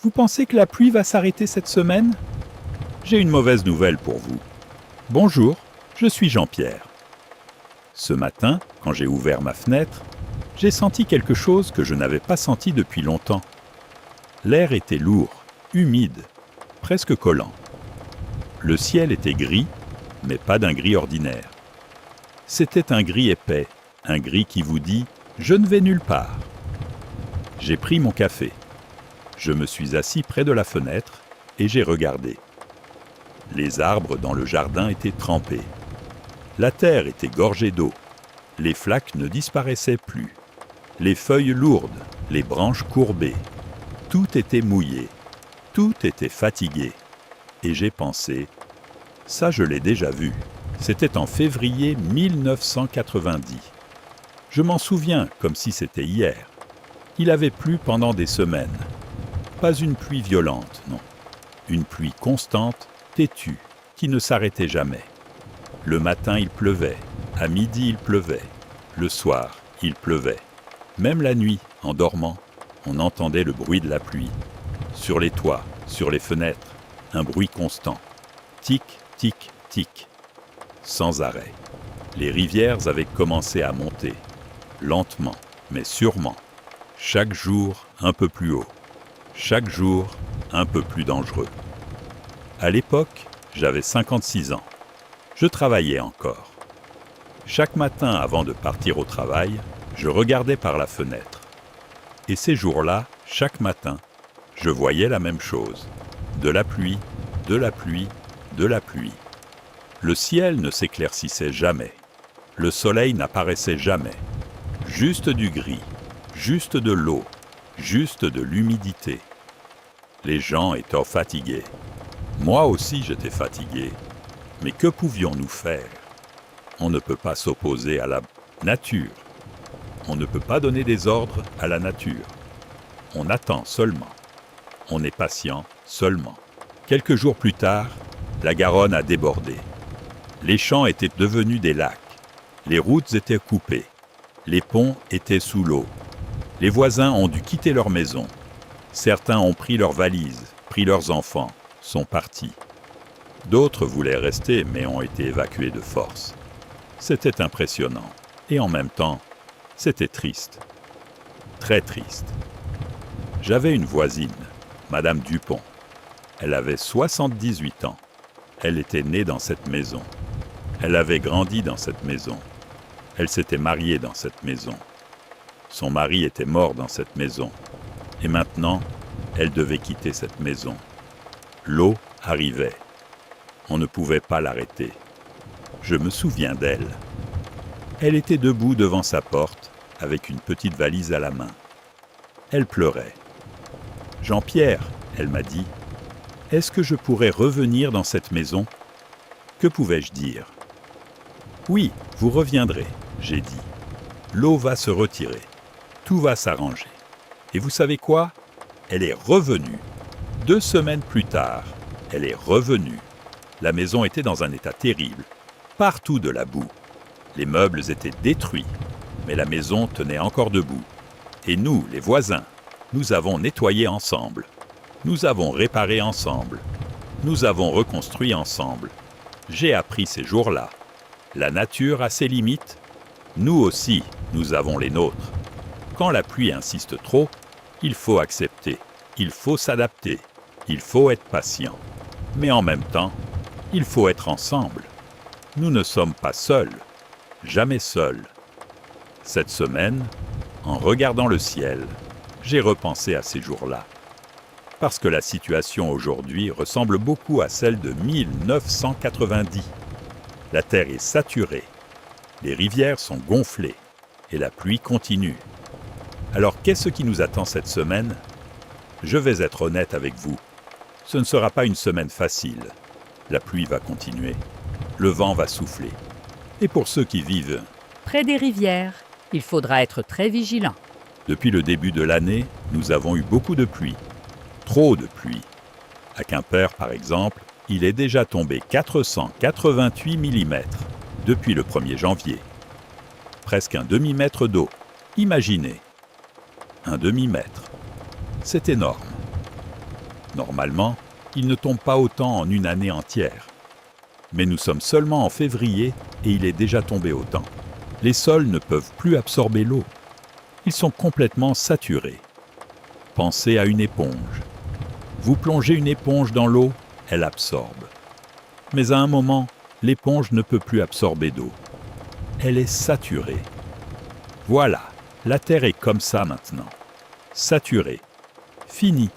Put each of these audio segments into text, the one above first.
Vous pensez que la pluie va s'arrêter cette semaine? J'ai une mauvaise nouvelle pour vous. Bonjour, je suis Jean-Pierre. Ce matin, quand j'ai ouvert ma fenêtre, j'ai senti quelque chose que je n'avais pas senti depuis longtemps. L'air était lourd, humide, presque collant. Le ciel était gris, mais pas d'un gris ordinaire. C'était un gris épais, un gris qui vous dit « Je ne vais nulle part ». J'ai pris mon café. Je me suis assis près de la fenêtre et j'ai regardé. Les arbres dans le jardin étaient trempés. La terre était gorgée d'eau. Les flaques ne disparaissaient plus. Les feuilles lourdes, les branches courbées. Tout était mouillé. Tout était fatigué. Et j'ai pensé, ça je l'ai déjà vu. C'était en février 1990. Je m'en souviens comme si c'était hier. Il avait plu pendant des semaines. Pas une pluie violente, non. Une pluie constante, têtue, qui ne s'arrêtait jamais. Le matin, il pleuvait. À midi, il pleuvait. Le soir, il pleuvait. Même la nuit, en dormant, on entendait le bruit de la pluie. Sur les toits, sur les fenêtres, un bruit constant. Tic, tic, tic. Sans arrêt. Les rivières avaient commencé à monter. Lentement, mais sûrement. Chaque jour, un peu plus haut. Chaque jour, un peu plus dangereux. À l'époque, j'avais 56 ans. Je travaillais encore. Chaque matin avant de partir au travail, je regardais par la fenêtre. Et ces jours-là, chaque matin, je voyais la même chose. De la pluie, de la pluie, de la pluie. Le ciel ne s'éclaircissait jamais. Le soleil n'apparaissait jamais. Juste du gris, juste de l'eau, juste de l'humidité. Les gens étaient fatigués. Moi aussi j'étais fatigué. Mais que pouvions-nous faire? On ne peut pas s'opposer à la nature. On ne peut pas donner des ordres à la nature. On attend seulement. On est patient seulement. Quelques jours plus tard, la Garonne a débordé. Les champs étaient devenus des lacs. Les routes étaient coupées. Les ponts étaient sous l'eau. Les voisins ont dû quitter leur maison. Certains ont pris leurs valises, pris leurs enfants, sont partis. D'autres voulaient rester mais ont été évacués de force. C'était impressionnant. Et en même temps, c'était triste. Très triste. J'avais une voisine, Madame Dupont. Elle avait 78 ans. Elle était née dans cette maison. Elle avait grandi dans cette maison. Elle s'était mariée dans cette maison. Son mari était mort dans cette maison. Et maintenant, elle devait quitter cette maison. L'eau arrivait. On ne pouvait pas l'arrêter. Je me souviens d'elle. Elle était debout devant sa porte, avec une petite valise à la main. Elle pleurait. « Jean-Pierre, elle m'a dit, est-ce que je pourrais revenir dans cette maison ?» Que pouvais-je dire? « Oui, vous reviendrez, » j'ai dit. « L'eau va se retirer. Tout va s'arranger. » Et vous savez quoi? Elle est revenue. 2 semaines plus tard, elle est revenue. La maison était dans un état terrible. Partout de la boue. Les meubles étaient détruits, mais la maison tenait encore debout. Et nous, les voisins, nous avons nettoyé ensemble. Nous avons réparé ensemble. Nous avons reconstruit ensemble. J'ai appris ces jours-là. La nature a ses limites. Nous aussi, nous avons les nôtres. Quand la pluie insiste trop, il faut accepter, il faut s'adapter, il faut être patient. Mais en même temps, il faut être ensemble. Nous ne sommes pas seuls, jamais seuls. Cette semaine, en regardant le ciel, j'ai repensé à ces jours-là. Parce que la situation aujourd'hui ressemble beaucoup à celle de 1990. La terre est saturée, les rivières sont gonflées et la pluie continue. Alors qu'est-ce qui nous attend cette semaine? Je vais être honnête avec vous. Ce ne sera pas une semaine facile. La pluie va continuer. Le vent va souffler. Et pour ceux qui vivent près des rivières, il faudra être très vigilant. Depuis le début de l'année, nous avons eu beaucoup de pluie. Trop de pluie. À Quimper, par exemple, il est déjà tombé 488 mm depuis le 1er janvier. Presque un demi-mètre d'eau. Imaginez. Un demi-mètre. C'est énorme. Normalement, il ne tombe pas autant en une année entière. Mais nous sommes seulement en février et il est déjà tombé autant. Les sols ne peuvent plus absorber l'eau. Ils sont complètement saturés. Pensez à une éponge. Vous plongez une éponge dans l'eau, elle absorbe. Mais à un moment, l'éponge ne peut plus absorber d'eau. Elle est saturée. Voilà, la Terre est comme ça maintenant. Saturée. Fini.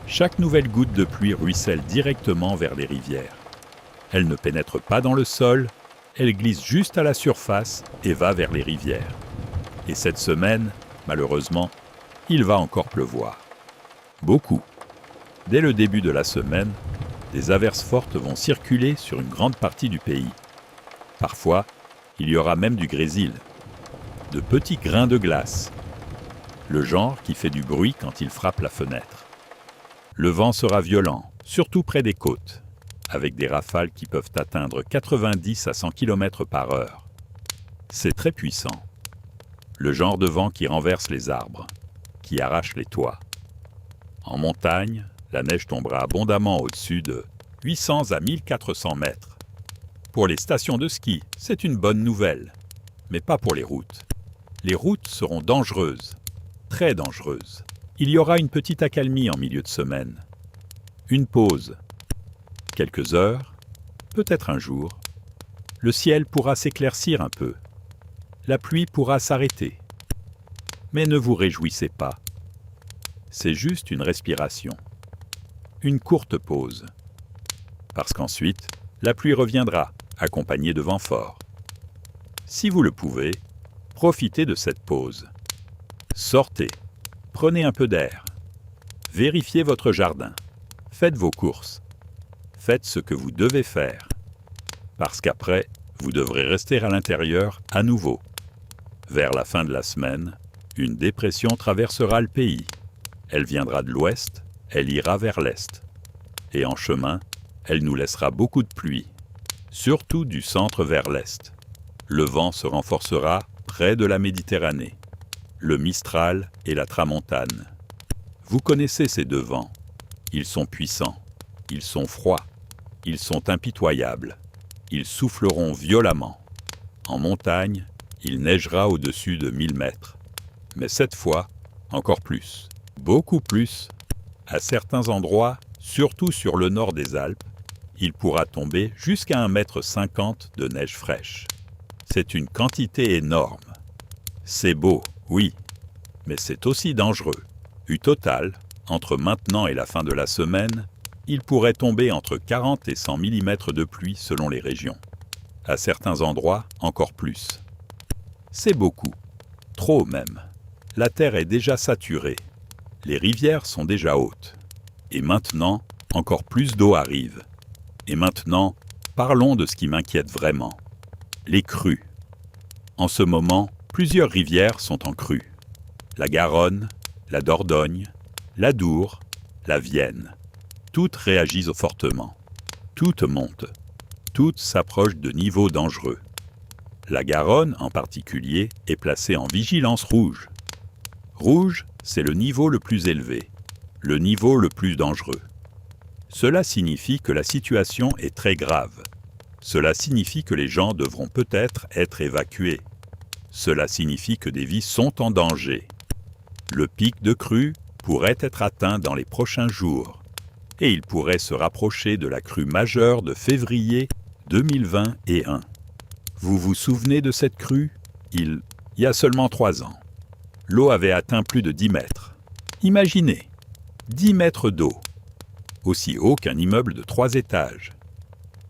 Chaque nouvelle goutte de pluie ruisselle directement vers les rivières. Elle ne pénètre pas dans le sol, elle glisse juste à la surface et va vers les rivières. Et cette semaine, malheureusement, il va encore pleuvoir. Beaucoup. Dès le début de la semaine, des averses fortes vont circuler sur une grande partie du pays. Parfois, il y aura même du grésil. De petits grains de glace. Le genre qui fait du bruit quand il frappe la fenêtre. Le vent sera violent, surtout près des côtes, avec des rafales qui peuvent atteindre 90 à 100 km/h. C'est très puissant. Le genre de vent qui renverse les arbres, qui arrache les toits. En montagne, la neige tombera abondamment au-dessus de 800 à 1400 mètres. Pour les stations de ski, c'est une bonne nouvelle, mais pas pour les routes. Les routes seront dangereuses, très dangereuses. Il y aura une petite accalmie en milieu de semaine. Une pause. Quelques heures, peut-être un jour. Le ciel pourra s'éclaircir un peu. La pluie pourra s'arrêter. Mais ne vous réjouissez pas. C'est juste une respiration. Une courte pause. Parce qu'ensuite, la pluie reviendra, accompagnée de vents forts. Si vous le pouvez, profitez de cette pause. Sortez. Prenez un peu d'air. Vérifiez votre jardin. Faites vos courses. Faites ce que vous devez faire. Parce qu'après, vous devrez rester à l'intérieur à nouveau. Vers la fin de la semaine, une dépression traversera le pays. Elle viendra de l'ouest, elle ira vers l'est. Et en chemin, elle nous laissera beaucoup de pluie, surtout du centre vers l'est. Le vent se renforcera près de la Méditerranée. Le Mistral et la Tramontane. Vous connaissez ces deux vents. Ils sont puissants, ils sont froids, ils sont impitoyables. Ils souffleront violemment. En montagne, il neigera au-dessus de 1000 mètres. Mais cette fois, encore plus, beaucoup plus. À certains endroits, surtout sur le nord des Alpes, il pourra tomber jusqu'à 1,50 m de neige fraîche. C'est une quantité énorme. C'est beau, oui, mais c'est aussi dangereux. Au total, entre maintenant et la fin de la semaine, il pourrait tomber entre 40 et 100 mm de pluie selon les régions. À certains endroits, encore plus. C'est beaucoup. Trop même. La terre est déjà saturée. Les rivières sont déjà hautes. Et maintenant, encore plus d'eau arrive. Et maintenant, parlons de ce qui m'inquiète vraiment. Les crues. En ce moment, plusieurs rivières sont en crue. La Garonne, la Dordogne, la Dour, la Vienne. Toutes réagissent fortement. Toutes montent. Toutes s'approchent de niveaux dangereux. La Garonne, en particulier, est placée en vigilance rouge. Rouge, c'est le niveau le plus élevé, le niveau le plus dangereux. Cela signifie que la situation est très grave. Cela signifie que les gens devront peut-être être évacués. Cela signifie que des vies sont en danger. Le pic de crue pourrait être atteint dans les prochains jours. Et il pourrait se rapprocher de la crue majeure de février 2021. Vous vous souvenez de cette crue ? Il y a seulement 3 ans. L'eau avait atteint plus de 10 mètres. Imaginez, 10 mètres d'eau, aussi haut qu'un immeuble de 3 étages.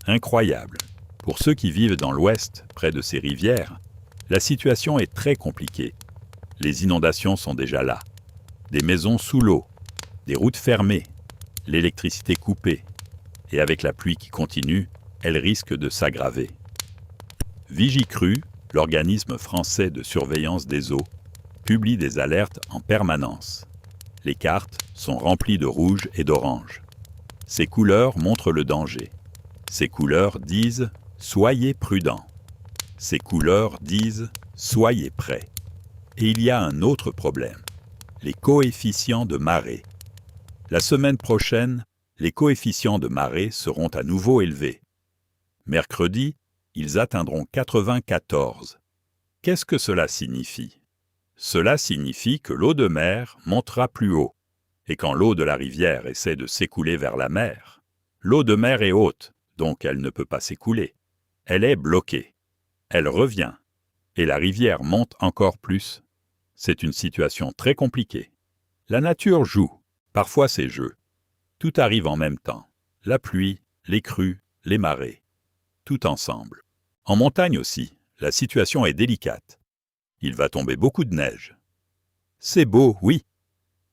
Incroyable. Pour ceux qui vivent dans l'ouest, près de ces rivières, la situation est très compliquée. Les inondations sont déjà là. Des maisons sous l'eau, des routes fermées, l'électricité coupée. Et avec la pluie qui continue, elle risque de s'aggraver. Vigicru, l'organisme français de surveillance des eaux, publie des alertes en permanence. Les cartes sont remplies de rouge et d'orange. Ces couleurs montrent le danger. Ces couleurs disent « Soyez prudents ». Ces couleurs disent « Soyez prêts ». Et il y a un autre problème, les coefficients de marée. La semaine prochaine, les coefficients de marée seront à nouveau élevés. Mercredi, ils atteindront 94. Qu'est-ce que cela signifie? Cela signifie que l'eau de mer montera plus haut. Et quand l'eau de la rivière essaie de s'écouler vers la mer, l'eau de mer est haute, donc elle ne peut pas s'écouler. Elle est bloquée. Elle revient. Et la rivière monte encore plus. C'est une situation très compliquée. La nature joue, parfois ses jeux. Tout arrive en même temps. La pluie, les crues, les marées. Tout ensemble. En montagne aussi, la situation est délicate. Il va tomber beaucoup de neige. C'est beau, oui.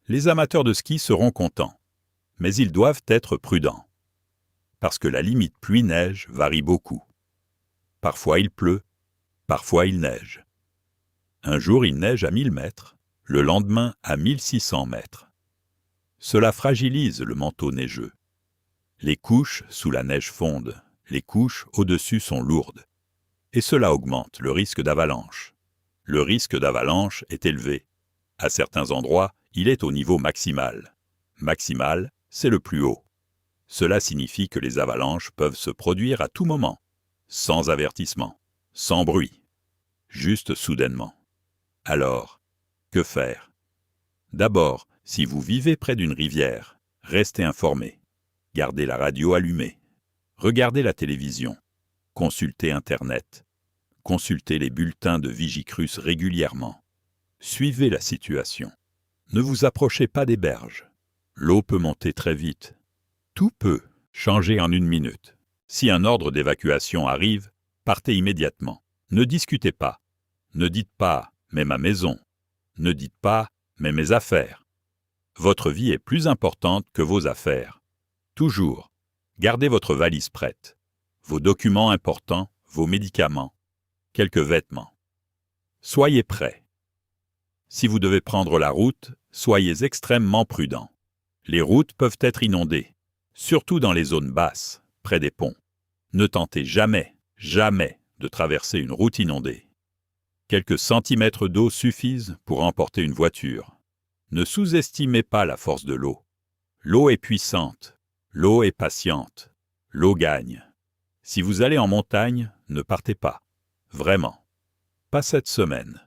Les amateurs de ski seront contents. Mais ils doivent être prudents. Parce que la limite pluie-neige varie beaucoup. Parfois il pleut, parfois il neige. Un jour il neige à 1000 mètres, le lendemain à 1600 mètres. Cela fragilise le manteau neigeux. Les couches sous la neige fondent, les couches au-dessus sont lourdes. Et cela augmente le risque d'avalanche. Le risque d'avalanche est élevé. À certains endroits, il est au niveau maximal. Maximal, c'est le plus haut. Cela signifie que les avalanches peuvent se produire à tout moment, sans avertissement, sans bruit, juste soudainement. Alors, que faire? D'abord, si vous vivez près d'une rivière, restez informé. Gardez la radio allumée. Regardez la télévision. Consultez Internet. Consultez les bulletins de Vigicruce régulièrement. Suivez la situation. Ne vous approchez pas des berges. L'eau peut monter très vite. Tout peut changer en 1 minute. Si un ordre d'évacuation arrive, partez immédiatement. Ne discutez pas. Ne dites pas « mais ma maison ». Ne dites pas « mais mes affaires ». Votre vie est plus importante que vos affaires. Toujours, gardez votre valise prête. Vos documents importants, vos médicaments, quelques vêtements. Soyez prêts. Si vous devez prendre la route, soyez extrêmement prudent. Les routes peuvent être inondées, surtout dans les zones basses, près des ponts. Ne tentez jamais, jamais de traverser une route inondée. Quelques centimètres d'eau suffisent pour emporter une voiture. Ne sous-estimez pas la force de l'eau. L'eau est puissante, l'eau est patiente, l'eau gagne. Si vous allez en montagne, ne partez pas. Vraiment. Pas cette semaine.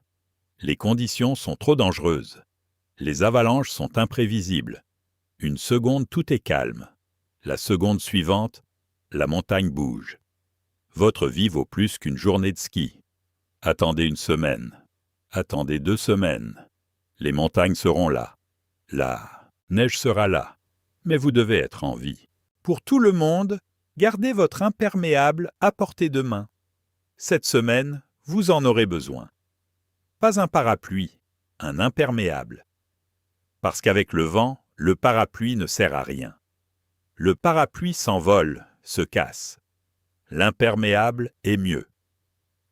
Les conditions sont trop dangereuses. Les avalanches sont imprévisibles. Une seconde, tout est calme. La seconde suivante, la montagne bouge. Votre vie vaut plus qu'une journée de ski. Attendez 1 semaine. Attendez 2 semaines. Les montagnes seront là. La neige sera là. Mais vous devez être en vie. Pour tout le monde, gardez votre imperméable à portée de main. Cette semaine, vous en aurez besoin. Pas un parapluie, un imperméable. Parce qu'avec le vent, le parapluie ne sert à rien. Le parapluie s'envole, se casse. L'imperméable est mieux.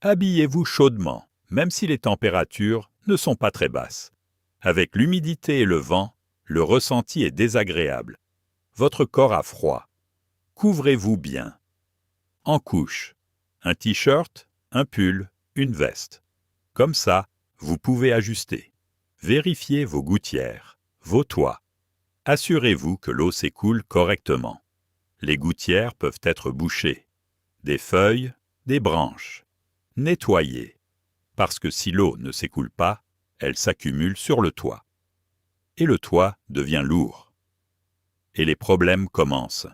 Habillez-vous chaudement, même si les températures ne sont pas très basses. Avec l'humidité et le vent, le ressenti est désagréable. Votre corps a froid. Couvrez-vous bien. En couche, un t-shirt, un pull, une veste. Comme ça, vous pouvez ajuster. Vérifiez vos gouttières, vos toits. Assurez-vous que l'eau s'écoule correctement. Les gouttières peuvent être bouchées. Des feuilles, des branches. Nettoyez. Parce que si l'eau ne s'écoule pas, elle s'accumule sur le toit. Et le toit devient lourd. Et les problèmes commencent.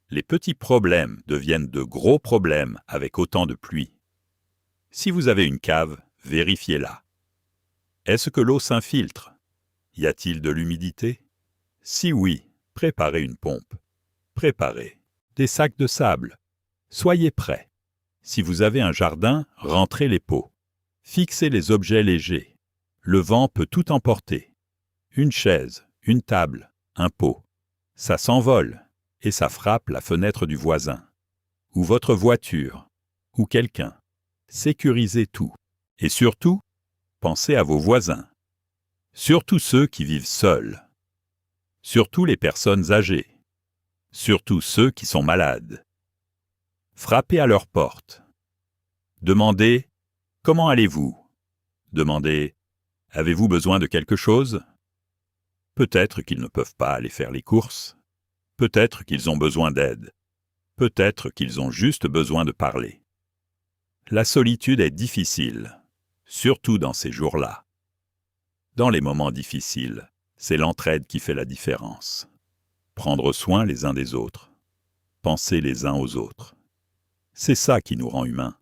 Les petits problèmes deviennent de gros problèmes avec autant de pluie. Si vous avez une cave, vérifiez-la. Est-ce que l'eau s'infiltre? Y a-t-il de l'humidité? Si oui, préparez une pompe. Préparez des sacs de sable. Soyez prêts. Si vous avez un jardin, rentrez les pots. Fixez les objets légers. Le vent peut tout emporter. Une chaise, une table, un pot. Ça s'envole et ça frappe la fenêtre du voisin. Ou votre voiture. Ou quelqu'un. Sécurisez tout. Et surtout, pensez à vos voisins. Surtout ceux qui vivent seuls. Surtout les personnes âgées. Surtout ceux qui sont malades. Frappez à leur porte. Demandez « Comment allez-vous » Demandez « Avez-vous besoin de quelque chose » Peut-être qu'ils ne peuvent pas aller faire les courses. Peut-être qu'ils ont besoin d'aide. Peut-être qu'ils ont juste besoin de parler. La solitude est difficile, surtout dans ces jours-là. Dans les moments difficiles, c'est l'entraide qui fait la différence. Prendre soin les uns des autres. Penser les uns aux autres. C'est ça qui nous rend humains.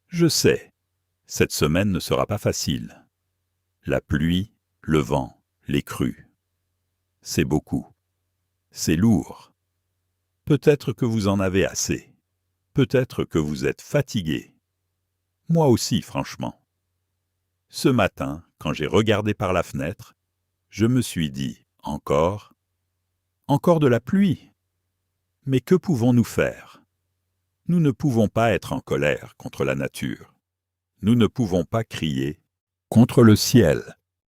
Je sais, cette semaine ne sera pas facile. La pluie, le vent, les crues. C'est beaucoup. C'est lourd. Peut-être que vous en avez assez. Peut-être que vous êtes fatigué. Moi aussi, franchement. Ce matin, quand j'ai regardé par la fenêtre, je me suis dit, encore de la pluie. Mais que pouvons-nous faire? Nous ne pouvons pas être en colère contre la nature. Nous ne pouvons pas crier contre le ciel.